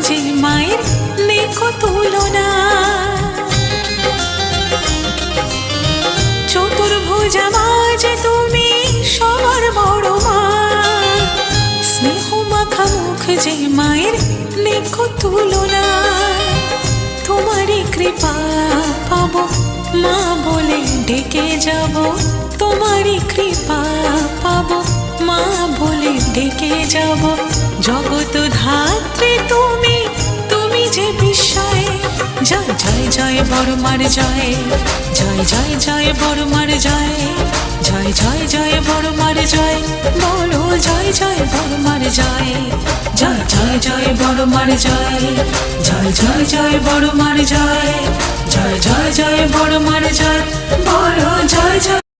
যে মায়ের দেখো তুলনা। চতুর্ভুজা মা যে তুমি সবার বড় মা, স্নেহ মাখা মুখ যে মায়ের দেখো তুলনা। তোমারই কৃপা পাবো মা বলে ডেকে যাব, তোমারই কৃপা পাবো মা বলে ডেকে যাব। জগৎ ধাত্রী তুমি, তুমি যে বিস্ময়। জয় জয় জয় বড় মার জয়, জয় জয় জয় বড় মার জয়, জয় জয় জয় বড় মার জয়, বলো জয় জয় বড় মার জয়। জয় জয় জয় বড় মার জয়, জয় জয় জয় বড় মার জয়, জয় জয় জয় বড় মার জয়, বলো জয় জয়